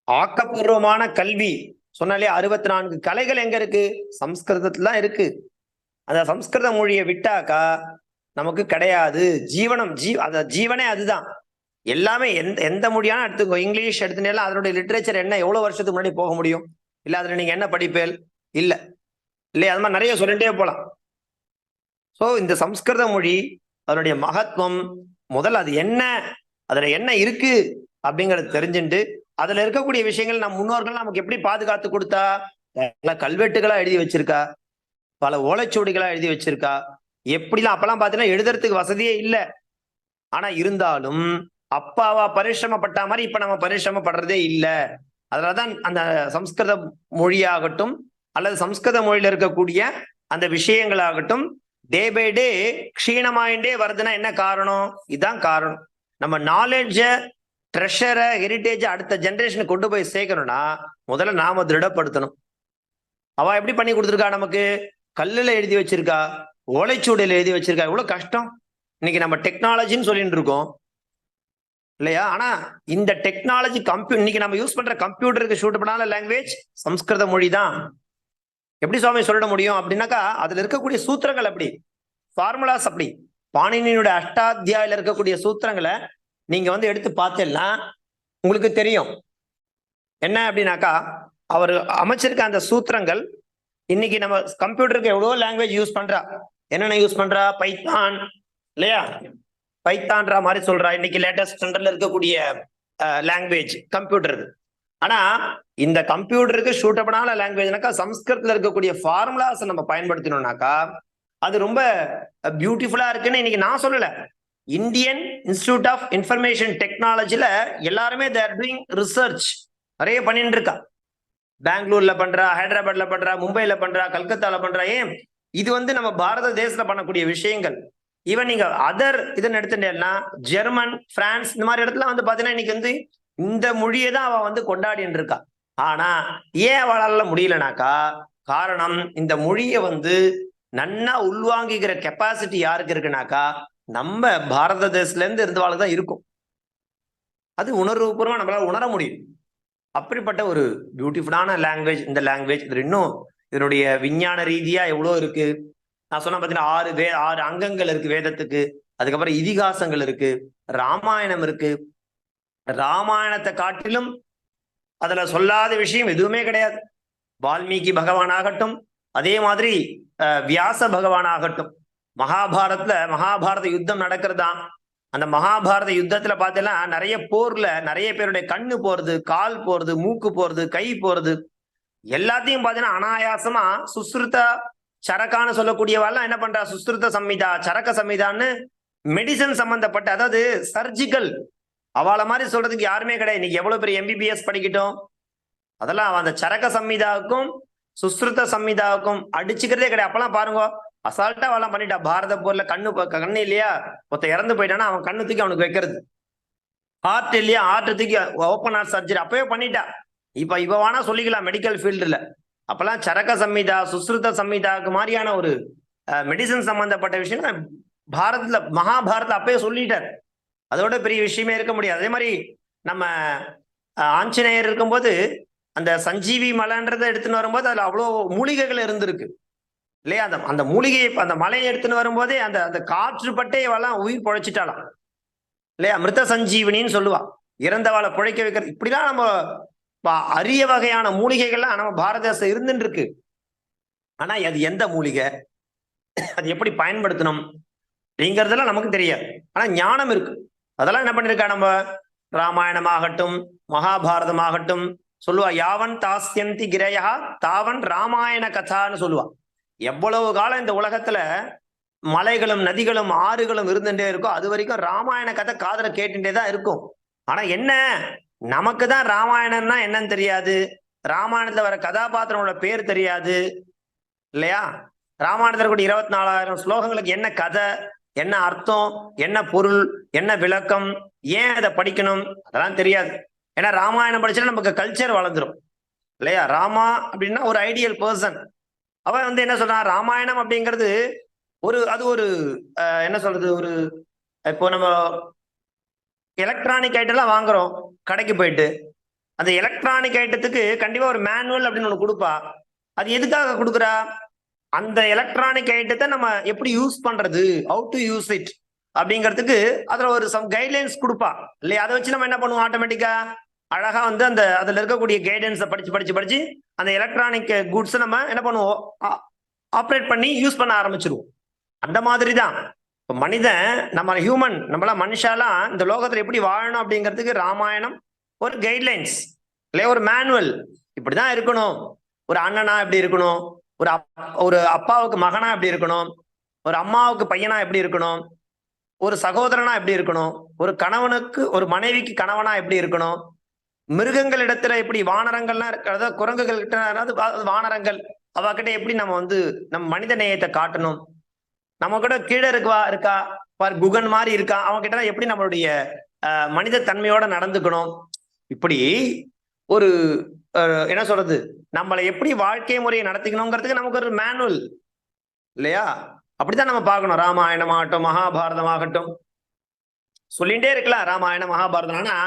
ஆக்கப்பூர்வமான கல்வி சொன்னாலே 64 கலைகள் எங்க இருக்கு? சம்ஸ்கிருதத்துல தான் இருக்கு. அந்த சம்ஸ்கிருத மொழியை விட்டாக்கா நமக்கு கிடையாது. ஜீவனம், ஜீவனே அதுதான். எல்லாமே எந்த மொழியான எடுத்துக்கோ, இங்கிலீஷ் எடுத்துனேல அதனுடைய லிட்ரேச்சர் என்ன, எவ்வளவு வருஷத்துக்கு முன்னாடி போக முடியும்? இல்ல அதுல நீங்க என்ன படிப்பேல்? இல்ல இல்லையா? அது மாதிரி நிறைய சொல்லிட்டே போலாம். சோ இந்த சம்ஸ்கிருத மொழி அதனுடைய மகத்துவம், முதல்ல அது என்ன, அதுல என்ன இருக்கு அப்படிங்கறது தெரிஞ்சுட்டு அதுல இருக்கக்கூடிய விஷயங்கள் நம் முன்னோர்கள் நமக்கு எப்படி பாதுகாத்து கொடுத்தா, பல கல்வெட்டுகளா எழுதி வச்சிருக்கா, பல ஓலைச்சுவடிகளா எழுதி வச்சிருக்கா. எப்படிலாம் அப்பெல்லாம் பாத்தீங்கன்னா எழுதுறதுக்கு வசதியே இல்லை. ஆனா இருந்தாலும் அப்பாவா பரிசிரமப்பட்ட மாதிரி இப்ப நம்ம பரிசிரமப்படுறதே இல்லை. அதனாலதான் அந்த சம்ஸ்கிருத மொழியாகட்டும் அல்லது சம்ஸ்கிருத மொழியில இருக்கக்கூடிய அந்த விஷயங்களாகட்டும் டே பை டே க்ஷீணமாயிண்டே வருதுன்னா என்ன காரணம்? இதுதான் காரணம். நம்ம நாலேஜ ட்ரெஷரை ஹெரிட்டேஜ் அடுத்த ஜெனரேஷனுக்கு கொண்டு போய் சேர்க்கணும்னா முதல்ல நாம திருடப்படுத்தணும். அவ எப்படி பண்ணி கொடுத்துருக்கா? நமக்கு கல்லுல எழுதி வச்சிருக்கா, ஓலைச்சுவடியில எழுதி வச்சிருக்கா. எவ்வளவு கஷ்டம். இன்னைக்கு நம்ம டெக்னாலஜின்னு சொல்லிட்டு இருக்கோம் இல்லையா? ஆனா இந்த டெக்னாலஜி இன்னைக்கு நம்ம யூஸ் பண்ற கம்ப்யூட்டருக்கு சூட்டபிளான லாங்குவேஜ் சம்ஸ்கிருத மொழி தான். எப்படி சுவாமி சொல்ல முடியும் அப்படின்னாக்கா, அதுல இருக்கக்கூடிய சூத்திரங்கள் அப்படி, ஃபார்முலாஸ் அப்படி. பாணினியுடைய அஷ்டாத்தியாயில இருக்கக்கூடிய சூத்திரங்களை நீங்க வந்து எடுத்து பார்த்தேன்னா உங்களுக்கு தெரியும் என்ன அப்படின்னாக்கா, அவர் அமைச்சிருக்க அந்த சூத்திரங்கள் இன்னைக்கு நம்ம கம்ப்யூட்டருக்கு எவ்வளவு லாங்குவேஜ் யூஸ் பண்றா. என்னென்ன யூஸ் பண்றா? பைத்தான் இல்லையா? பைத்தான்ற மாதிரி சொல்றா இன்னைக்கு லேட்டஸ்ட் ஸ்டாண்டர்ட்ல இருக்கக்கூடிய லாங்குவேஜ் கம்ப்யூட்டருக்கு. ஆனா இந்த கம்ப்யூட்டருக்கு சூட்டபிளான லாங்குவேஜ்னாக்கா சம்ஸ்கிருதத்துல இருக்கக்கூடிய ஃபார்முலாஸ் நம்ம பயன்படுத்தணும்னாக்கா அது ரொம்ப பியூட்டிஃபுல்லா இருக்குன்னு இன்னைக்கு நான் சொல்லல. இந்தியன் இன்ஸ்டிடியூட் ஆஃப் இன்ஃபர்மேஷன் டெக்னாலஜில எல்லாருமே தேர் டூயிங் ரிசர்ச் நிறைய பண்ணிட்டு இருக்கா. பெங்களூர்ல பண்றா, ஹைதராபாத்ல பண்றா, மும்பைல பண்றா, கல்கத்தால பண்றா. ஏன் இது வந்து நம்ம பாரத தேசத்துல பண்ணக்கூடிய விஷயங்கள். ஈவன் நீங்க அதர் இதன்னு எடுத்துட்டேன்னா ஜெர்மன், பிரான்ஸ் இந்த மாதிரி இடத்துல வந்து பாத்தீங்கன்னா இன்னைக்கு வந்து இந்த மொழியை தான் அவ வந்து கொண்டாடின்னு இருக்கா. ஆனா ஏன் அவளால முடியலனாக்கா, காரணம் இந்த மொழியை வந்து நன்னா உள்வாங்கிக்கிற கெப்பாசிட்டி யாருக்கு இருக்குனாக்கா நம்ம பாரத தேசத்துல இருந்து இருந்தவாளுக்கு தான் இருக்கும். அது உணர்வுபூர்வமா நம்மளால உணர முடியும். அப்படிப்பட்ட ஒரு பியூட்டிஃபுல்லான லாங்குவேஜ் இந்த லாங்குவேஜ். இது இன்னும் இதனுடைய விஞ்ஞான ரீதியா எவ்வளவு இருக்கு. நான் சொன்ன பார்த்தீங்கன்னா 6 அங்கங்கள் இருக்கு வேதத்துக்கு. அதுக்கப்புறம் இதிகாசங்கள் இருக்கு, ராமாயணம் இருக்கு. ராமாயணத்தை காட்டிலும் அதுல சொல்லாத விஷயம் எதுவுமே கிடையாது. வால்மீகி பகவான் ஆகட்டும், அதே மாதிரி வியாச பகவான் ஆகட்டும். மகாபாரத யுத்தம் நடக்கிறதா. அந்த மகாபாரத யுத்தத்துல பார்த்தீங்கன்னா நிறைய போர்ல நிறைய பேருடைய கண்ணு போறது, கால் போறது, மூக்கு போறது, கை போறது, எல்லாத்தையும் பார்த்தீங்கன்னா அனாயாசமா சுஸ்ருத சரக்கான்னு சொல்லக்கூடியவாள் என்ன பண்றா, சுஸ்ருத சம்மிதா, சரக்க சம்மிதான்னு மெடிசன் சம்பந்தப்பட்ட, அதாவது சர்ஜிக்கல், அவளை மாதிரி சொல்றதுக்கு யாருமே கிடையாது. இன்னைக்கு எவ்வளவு பெரிய எம்பிபிஎஸ் படிக்கட்டும், அதெல்லாம் அந்த சரக்க சம்மிதாவுக்கும் சுஸ்ருத சம்மிதாவுக்கும் அடிச்சுக்கிறதே கிடையாது. அப்பெல்லாம் பாருங்க அசால்ட்டா அவெல்லாம் பண்ணிட்டா. பாரத போர்ல கண்ணு இல்லையா, ஒருத்த இறந்து போயிட்டானா அவன் கண்ணு தூக்கி அவனுக்கு வைக்கிறது. ஹார்ட் இல்லையா, ஹார்ட் தூக்கி ஓப்பன் ஹார்ட் சர்ஜரி அப்பவே பண்ணிட்டா. இப்ப வேணா சொல்லிக்கலாம் மெடிக்கல் ஃபீல்டுல. அப்பெல்லாம் சரக்க சம்மிதா, சுஸ்ருத சம்மிதாக்கு மாதிரியான ஒரு மெடிசன் சம்பந்தப்பட்ட விஷயம் பாரதத்துல மகாபாரதத்துல அப்பயே சொல்லிட்டார். அதோட பெரிய விஷயமே இருக்க முடியாது. அதே மாதிரி நம்ம ஆஞ்சநேயர் இருக்கும்போது அந்த சஞ்சீவி மலைன்றதை எடுத்துன்னு வரும்போது அதுல அவ்வளோ மூலிகைகள் இருந்திருக்கு இல்லையா. அந்த மூலிகையை அந்த மலையை எடுத்துன்னு வரும்போதே அந்த காற்று பட்டே இவெல்லாம் உயிர் பொழைச்சிட்டாலாம் இல்லையா. மிருத சஞ்சீவனின்னு சொல்லுவா, இறந்தவாளை பிழைக்க வைக்கிறது. இப்படிலாம் நம்ம அரிய வகையான மூலிகைகள்லாம் நம்ம பாரத தேசம் இருந்துட்டு இருக்கு. ஆனா அது எந்த மூலிகை, அது எப்படி பயன்படுத்தணும் அப்படிங்கிறதெல்லாம் நமக்கு தெரியாது. ஆனா ஞானம் இருக்கு. அதெல்லாம் என்ன பண்ணிருக்கா நம்ம ராமாயணமாகட்டும் மகாபாரதமாகட்டும் சொல்லுவா. யாவன் தாஸ்யந்தி கிரையா தாவன் ராமாயண கதான்னு சொல்லுவா. எவ்வளவு காலம் இந்த உலகத்துல மலைகளும் நதிகளும் ஆறுகளும் இருந்துட்டே இருக்கும், அது வரைக்கும் ராமாயண கதை காதுல கேட்டுட்டே தான் இருக்கும். ஆனா என்ன, நமக்கு தான் ராமாயணம்னா என்னன்னு தெரியாது, ராமாயணத்துல வர கதாபாத்திரங்களோட பேர் தெரியாது இல்லையா. ராமாயணத்துல கூட 24,000 ஸ்லோகங்களுக்கு என்ன கதை, என்ன அர்த்தம், என்ன பொருள், என்ன விளக்கம், ஏன் அதை படிக்கணும், அதெல்லாம் தெரியாது. ஏன்னா ராமாயணம் படிச்சா நமக்கு கல்ச்சர் வளர்ந்துரும் இல்லையா. ராமா அப்படின்னா ஒரு ஐடியல் பர்சன். அவன் வந்து என்ன சொல்றான், ராமாயணம் அப்படிங்கிறது அது ஒரு என்ன சொல்றது, ஒரு இப்போ நம்ம எலக்ட்ரானிக் ஐட்டம் எல்லாம் வாங்குறோம் கடைக்கு போயிட்டு, அந்த எலக்ட்ரானிக் ஐட்டத்துக்கு கண்டிப்பா ஒரு மேனுவல் அப்படின்னு ஒண்ணு கொடுப்பா. அது எதுக்காக கொடுக்குறா, அந்த எலக்ட்ரானிக் ஐட்டத்தை நம்ம எப்படி யூஸ் பண்றது, ஹவு டு யூஸ் இட் அப்படிங்கிறதுக்கு அதுல ஒரு சம் கைட்லைன்ஸ் கொடுப்பா இல்லையா. அதை வச்சு நம்ம என்ன பண்ணுவோம், ஆட்டோமேட்டிக்கா அழகா வந்து அந்த அதுல இருக்கக்கூடிய கைடன்ஸை படிச்சு அந்த எலக்ட்ரானிக் குட்ஸை நம்ம என்ன பண்ணுவோம், ஆப்ரேட் பண்ணி யூஸ் பண்ண ஆரம்பிச்சிருவோம். அந்த மாதிரி தான் இப்போ மனிதன், நம்ம ஹியூமன், நம்மளாம் மனுஷாலாம் இந்த லோகத்துல எப்படி வாழணும் அப்படிங்கிறதுக்கு ராமாயணம் ஒரு கைட்லைன்ஸ் இல்லையா, ஒரு மேனுவல். இப்படிதான் இருக்கணும், ஒரு அண்ணனா எப்படி இருக்கணும், ஒரு அப்பாவுக்கு மகனா எப்படி இருக்கணும், ஒரு அம்மாவுக்கு பையனா எப்படி இருக்கணும், ஒரு சகோதரனா எப்படி இருக்கணும், ஒரு கணவனுக்கு ஒரு மனைவிக்கு கணவனா எப்படி இருக்கணும், மிருகங்கள் இடத்துல எப்படி, வானரங்கள்லாம் இருக்கிறத குரங்குகள் கிட்ட, வானரங்கள் அவகிட்ட எப்படி நம்ம வந்து நம்ம மனித நேயத்தை காட்டணும், நம்ம கூட கீழே இருக்கா பார் குகன் மாதிரி இருக்கா, அவங்க கிட்ட எப்படி நம்மளுடைய மனித தன்மையோட நடந்துக்கணும். இப்படி ஒரு என்ன சொல்றது, நம்மளை எப்படி வாழ்க்கை முறையை நடத்திக்கணுங்கிறதுக்கு நமக்கு ஒரு மேனுவல் இல்லையா? அப்படித்தான் நம்ம பார்க்கணும். ராமாயணமாகட்டும், மகாபாரதமாகட்டும், சொல்லிட்டே இருக்கலாம் ராமாயணம் மகாபாரதம். ஆனா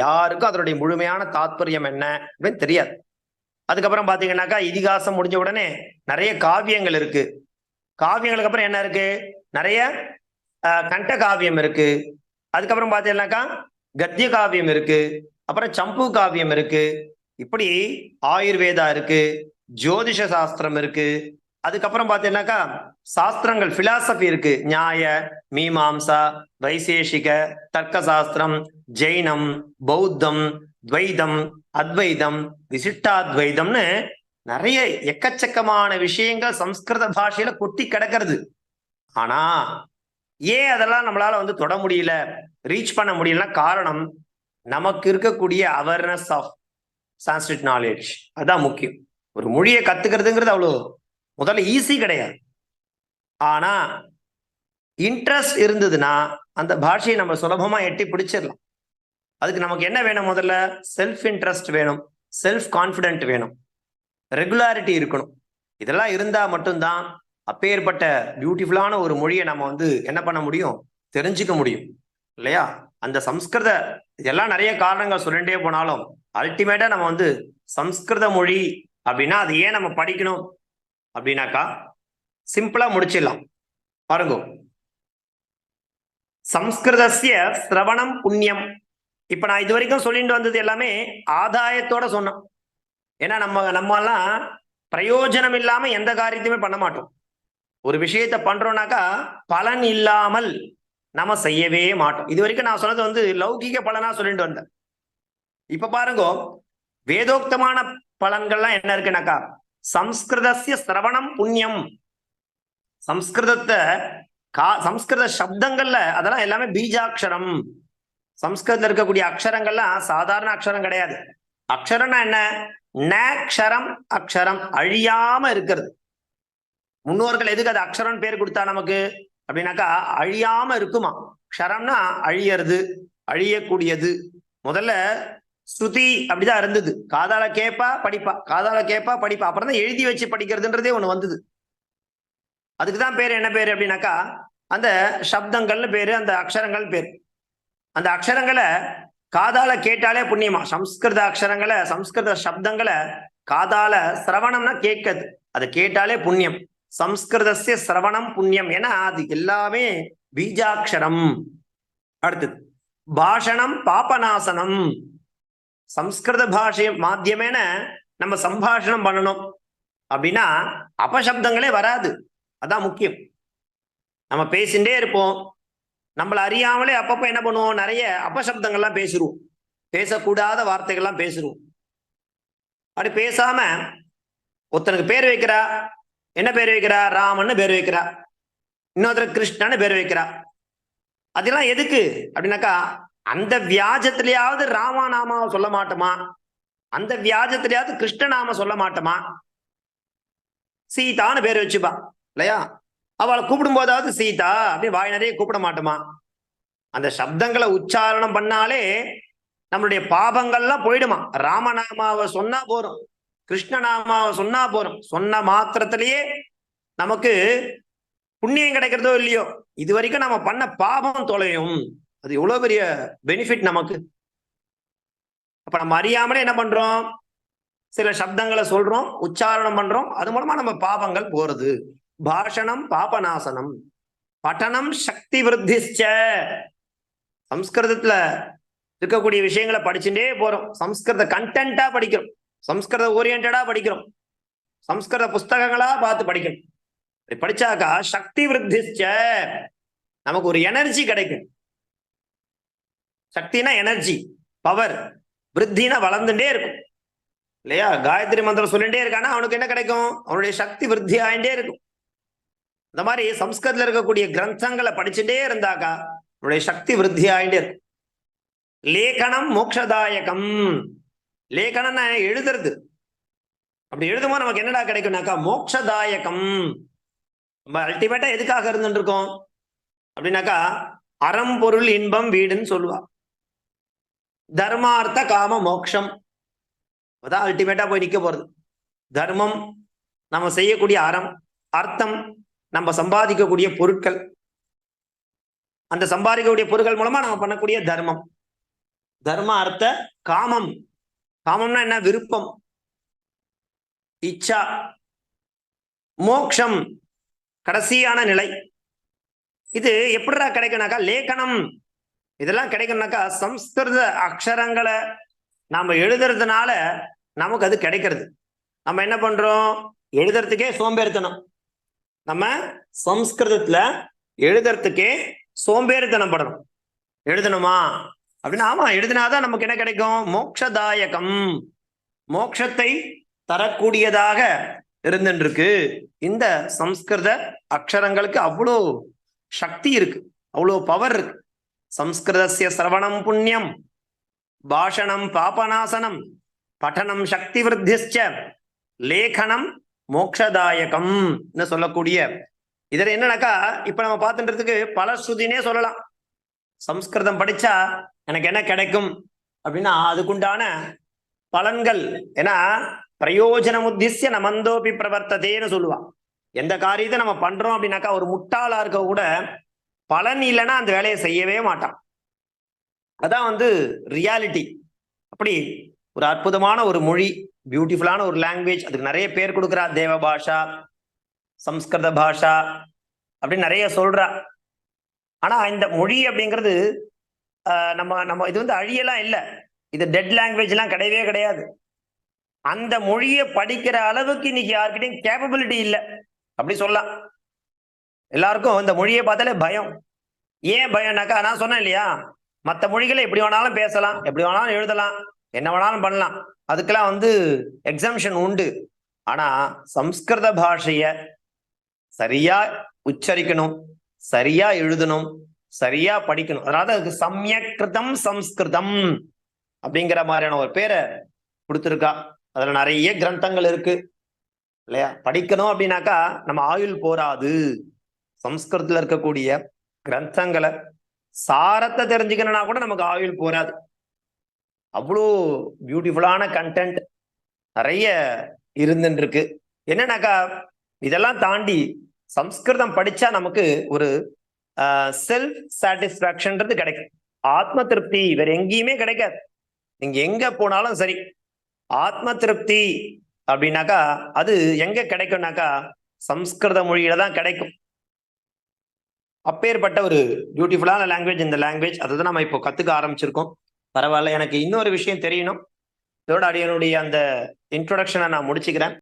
யாருக்கும் அதனுடைய முழுமையான தாத்பரியம் என்ன அப்படின்னு தெரியாது. அதுக்கப்புறம் பாத்தீங்கன்னாக்கா இதிகாசம் முடிஞ்ச உடனே நிறைய காவியங்கள் இருக்கு. காவியங்களுக்கு அப்புறம் என்ன இருக்கு? நிறைய கண்ட காவியம் இருக்கு. அதுக்கப்புறம் பாத்தீங்கன்னாக்கா கத்திய காவியம் இருக்கு. அப்புறம் சம்பு காவியம் இருக்கு. இப்படி ஆயுர்வேதா இருக்கு, ஜோதிஷ சாஸ்திரம் இருக்கு. அதுக்கப்புறம் பாத்தீங்கன்னாக்கா சாஸ்திரங்கள் பிலாசபி இருக்கு. நியாய, மீமாம்சா, வைசேஷிக, தர்க்க சாஸ்திரம், ஜெயினம், பௌத்தம், துவைதம், அத்வைதம், விசிஷ்டாத்வைதம்னு நிறைய எக்கச்சக்கமான விஷயங்கள் சம்ஸ்கிருத பாஷையில கொட்டி கிடக்கிறது. ஆனா ஏன் அதெல்லாம் நம்மளால தொட முடியல, ரீச் பண்ண முடியலன்னா காரணம் நமக்கு இருக்கக்கூடிய அவேர்னஸ் ஆஃப் சான்ஸ்கிரிட் நாலேஜ். அதான் முக்கியம். ஒரு மொழியை கத்துக்கிறதுங்கிறது அவ்வளோ முதல்ல ஈஸி கிடையாது. ஆனா இன்ட்ரெஸ்ட் இருந்ததுன்னா அந்த பாஷையை நம்ம சுலபமா எட்டி பிடிச்சிடலாம். அதுக்கு நமக்கு என்ன வேணும்? முதல்ல செல்ஃப் இன்ட்ரெஸ்ட் வேணும், செல்ஃப் கான்ஃபிடென்ட் வேணும், ரெகுலாரிட்டி இருக்கணும். இதெல்லாம் இருந்தா மட்டும்தான் அப்பேற்பட்ட பியூட்டிஃபுல்லான ஒரு மொழியை நம்ம என்ன பண்ண முடியும், தெரிஞ்சுக்க முடியும் இல்லையா? அந்த சம்ஸ்கிருத இதெல்லாம் நிறைய காரணங்கள் சொல்லிட்டே போனாலும் அல்டிமேட்டா நம்ம சம்ஸ்கிருத மொழி அப்படின்னா அது ஏன் நம்ம படிக்கணும் அப்படின்னாக்கா சிம்பிளா முடிச்சிடலாம். பாருங்க, சம்ஸ்கிருதஸ்ய சிரவணம் புண்ணியம். இப்ப நான் இது வரைக்கும் சொல்லிட்டு வந்தது எல்லாமே ஆதாயத்தோட சொன்னோம். ஏன்னா நம்மெல்லாம் பிரயோஜனம் இல்லாம எந்த காரியத்தையுமே பண்ண மாட்டோம். ஒரு விஷயத்த பண்றோம்னாக்கா பலன் இல்லாமல் நம்ம செய்யவே மாட்டோம். இது வரைக்கும் நான் சொன்னது லௌகிக பலனா சொல்லிட்டு வந்தேன். இப்ப பாருங்க, வேதோக்தமான பலன்கள்லாம் என்ன இருக்குனாக்கா சம்ஸ்கிருதஸ்ய சிரவணம் புண்ணியம். சம்ஸ்கிருதத்தை சம்ஸ்கிருத சப்தங்கள்ல அதெல்லாம் எல்லாமே பீஜாட்சரம். சம்ஸ்கிருதத்துல இருக்கக்கூடிய அக்ஷரங்கள்லாம் சாதாரண அக்ஷரம் கிடையாது. அக்ஷரம்னா என்ன? நக்ஷரம், அக்ஷரம் அழியாம இருக்கிறது. முன்னோர்கள் எதுக்கு அது அக்ஷரம் பேர் கொடுத்தா நமக்கு அப்படின்னாக்கா அழியாம இருக்குமா. க்ஷரம்னா அழியறது, அழியக்கூடியது. முதல்ல ஸ்ருதி அப்படிதான் இருந்தது. காதால கேப்பா படிப்பா, காதால கேப்பா படிப்பா. அப்புறம் தான் எழுதி வச்சு படிக்கிறதுன்றதே ஒண்ணு வந்தது. அதுக்குதான் பேரு என்ன பேரு அப்படின்னாக்கா அந்த சப்தங்கள்னு பேரு, அந்த அக்ஷரங்கள் பேரு. அந்த அக்ஷரங்களை காதால கேட்டாலே புண்ணியமா. சம்ஸ்கிருத அக்ஷரங்களை, சம்ஸ்கிருத சப்தங்களை காதால சிரவணம்னா கேட்கது, அதை கேட்டாலே புண்ணியம். சம்ஸ்கிருதஸ்ய சிரவணம் புண்ணியம். ஏன்னா அது எல்லாமே பீஜாட்சரம். அடுத்தது பாஷணம் பாபநாசனம். சம்ஸ்கிருத பாஷை மாத்தியமேன நம்ம சம்பாஷணம் பண்ணணும் அப்படின்னா அபசப்தங்களே வராது. அதான் முக்கியம். நம்ம பேசிண்டே இருப்போம், நம்மளை அறியாமலே அப்பப்போ என்ன பண்ணுவோம், நிறைய அபசப்தங்கள்லாம் பேசிடுவோம், பேசக்கூடாத வார்த்தைகள்லாம் பேசிடுவோம். அப்படி பேசாம ஒருத்தனுக்கு பேர் வைக்கிறா, என்ன பேர் வைக்கிறா? ராமன்னு பேர் வைக்கிறா, இன்னொருத்தர் கிருஷ்ணன்னு பேர் வைக்கிறா. அதெல்லாம் எதுக்கு அப்படின்னாக்கா அந்த வியாஜத்திலேயாவது ராமநாமாவை சொல்ல மாட்டோமா, அந்த வியாஜத்திலேயாவது கிருஷ்ணநாம சொல்ல மாட்டோமா. சீதான்னு பேர் வச்சுப்பா இல்லையா? அவளை கூப்பிடும் போதாவது சீதா அப்படின்னு வாய் நிறைய கூப்பிட மாட்டோமா. அந்த சப்தங்களை உச்சாரணம் பண்ணாலே நம்மளுடைய பாபங்கள்லாம் போயிடுமா. ராமநாமாவை சொன்னா போறோம், கிருஷ்ணநாமாவை சொன்னா போறோம். சொன்ன மாத்திரத்திலேயே நமக்கு புண்ணியம் கிடைக்கிறதோ இல்லையோ, இது வரைக்கும் நம்ம பண்ண பாபம் தொலையும். அது எவ்வளவு பெரிய பெனிஃபிட் நமக்கு. அப்ப நம்ம அறியாமலே என்ன பண்றோம், சில சப்தங்களை சொல்றோம், உச்சாரணம் பண்றோம், அது மூலமா நம்ம பாபங்கள் போறது. பாஷணம் பாபநாசனம். பட்டனம் சக்தி விருத்திச்ச. சம்ஸ்கிருதத்துல இருக்கக்கூடிய விஷயங்களை படிச்சுட்டே போறோம். சம்ஸ்கிருத கண்டென்ட்டா படிக்கிறோம், சம்ஸ்கிருத ஓரியன்டா படிக்கிறோம், சம்ஸ்கிருத புஸ்தகங்களா பார்த்து படிக்கணும். படிச்சாக்கா சக்தி விருத்திச்ச, நமக்கு ஒரு எனர்ஜி கிடைக்கும். சக்தினா எனர்ஜி, பவர். விருத்தினா வளர்ந்துட்டே இருக்கும் இல்லையா? காயத்ரி மந்திரம் சொல்லிட்டே இருக்கானா அவனுக்கு என்ன கிடைக்கும்? அவனுடைய சக்தி விருத்தி ஆகிட்டே இருக்கும். இந்த மாதிரி சம்ஸ்கிருதத்துல இருக்கக்கூடிய கிரந்தங்களை படிச்சுட்டே இருந்தாக்கா அவனுடைய சக்தி விருத்தி ஆகிட்டே இருக்கும். லேகனம் மோக்ஷதாயகம். லேகனம்னா எழுதுறது. அப்படி எழுதும்போது நமக்கு என்னடா கிடைக்கும்னாக்கா மோக்ஷதாயகம். நம்ம அல்டிமேட்டா எதுக்காக இருந்துட்டு இருக்கோம் அப்படின்னாக்கா அறம்பொருள் இன்பம் வீடுன்னு சொல்லுவா. தர்மார்த்த காம மோக்ஷம் அதான் அல்டிமேட்டா போய் நிக்க போறது. தர்மம் நம்ம செய்யக்கூடிய அறம், அர்த்தம் நம்ம சம்பாதிக்கக்கூடிய பொருட்கள், அந்த சம்பாதிக்கக்கூடிய பொருட்கள் மூலமா நம்ம பண்ணக்கூடிய தர்மம். தர்ம அர்த்த காமம். காமம்னா என்ன? விருப்பம், இச்சா. மோக்ஷம் கடைசியான நிலை. இது எப்படிடா கிடைக்கும்னாக்கா லேக்கனம். இதெல்லாம் கிடைக்கும்னாக்கா சம்ஸ்கிருத அக்ஷரங்களை நாம எழுதுறதுனால நமக்கு அது கிடைக்கிறது. நம்ம என்ன பண்றோம்? எழுதுறதுக்கே சோம்பேறித்தனம். நம்ம சம்ஸ்கிருதத்துல எழுதுறதுக்கே சோம்பேறித்தனம் படணும். எழுதணுமா அப்படின்னா, ஆமா எழுதினாதான் நமக்கு என்ன கிடைக்கும்? மோக்ஷதாயகம், மோட்சத்தை தரக்கூடியதாக இருந்துருக்கு. இந்த சம்ஸ்கிருத அக்ஷரங்களுக்கு அவ்வளோ சக்தி இருக்கு, அவ்வளோ பவர் இருக்கு. சம்ஸ்கிருதஸ்ய சிரவணம் புண்ணியம், பாஷணம் பாபநாசனம், பட்டனம் சக்தி விருத்திச்ச, லேகனம் மோக்ஷதாயகம் சொல்லக்கூடிய இதுல என்னன்னாக்கா, இப்ப நம்ம பார்த்துன்றதுக்கு பல ஸ்ருதினே சொல்லலாம். சம்ஸ்கிருதம் படிச்சா எனக்கு என்ன கிடைக்கும் அப்படின்னா அதுக்குண்டான பலன்கள். ஏன்னா பிரயோஜனம் உத்திஸ்ய நமந்தோபி பிரவர்த்ததேன்னு சொல்லுவான். எந்த காரியத்தை நம்ம பண்றோம் அப்படின்னாக்கா, ஒரு முட்டாளா இருக்க கூட பலன் இல்லைன்னா அந்த வேலையை செய்யவே மாட்டான். அதான் ரியாலிட்டி. அப்படி ஒரு அற்புதமான ஒரு மொழி, பியூட்டிஃபுல்லான ஒரு லாங்குவேஜ். அதுக்கு நிறைய பேர் கொடுக்குறா. தேவ பாஷா, சம்ஸ்கிருத பாஷா அப்படின்னு நிறைய சொல்றா. ஆனா இந்த மொழி அப்படிங்கிறது நம்ம இது அழியலாம் இல்லை. இது டெட் லாங்குவேஜ் எல்லாம் கிடையவே கிடையாது. அந்த மொழியை படிக்கிற அளவுக்கு இன்னைக்கு யாருக்கிட்டையும் கேப்பபிலிட்டி இல்லை அப்படி சொல்லலாம். எல்லாருக்கும் இந்த மொழியை பார்த்தாலே பயம். ஏன் பயம்னாக்கா, நான் சொன்னேன் இல்லையா, மற்ற மொழிகளை எப்படி வேணாலும் பேசலாம், எப்படி வேணாலும் எழுதலாம், என்ன வேணாலும் பண்ணலாம், அதுக்கெல்லாம் எக்ஸம்ஷன் உண்டு. ஆனா சம்ஸ்கிருத பாஷைய சரியா உச்சரிக்கணும், சரியா எழுதணும், சரியா படிக்கணும். அதனால அதுக்கு சம்யக்ருதம் சம்ஸ்கிருதம் அப்படிங்கிற மாதிரியான ஒரு பேரை கொடுத்துருக்கா. அதுல நிறைய கிரந்தங்கள் இருக்கு இல்லையா. படிக்கணும் அப்படின்னாக்கா நம்ம ஆயுள் போராது. சம்ஸ்கிருதத்துல இருக்கக்கூடிய கிரந்தங்களை சாரத்தை தெரிஞ்சுக்கணும்னா கூட நமக்கு ஆயுள் போராது. அவ்வளோ பியூட்டிஃபுல்லான கண்டென்ட் நிறைய இருந்துட்டு இருக்கு. என்னன்னாக்கா, இதெல்லாம் தாண்டி சம்ஸ்கிருதம் படிச்சா நமக்கு ஒரு செல்ஃப் சாட்டிஸ்பாக்சன்றது கிடைக்கும். ஆத்ம திருப்தி வேற எங்கேயுமே கிடைக்காது. நீங்க எங்க போனாலும் சரி, ஆத்ம திருப்தி அப்படின்னாக்கா அது எங்க கிடைக்கும்னாக்கா சம்ஸ்கிருத மொழியில தான் கிடைக்கும். அப்பேற்பட்ட ஒரு பியூட்டிஃபுல்லான லாங்குவேஜ் இந்த லாங்குவேஜ். அதை தான் நம்ம இப்போ கத்துக்க ஆரம்பிச்சிருக்கோம். பரவாயில்ல. எனக்கு இன்னொரு விஷயம் தெரியணும். இதோட அடியனுடைய அந்த இன்ட்ரோடக்ஷனை நான் முடிச்சுக்கிறேன்.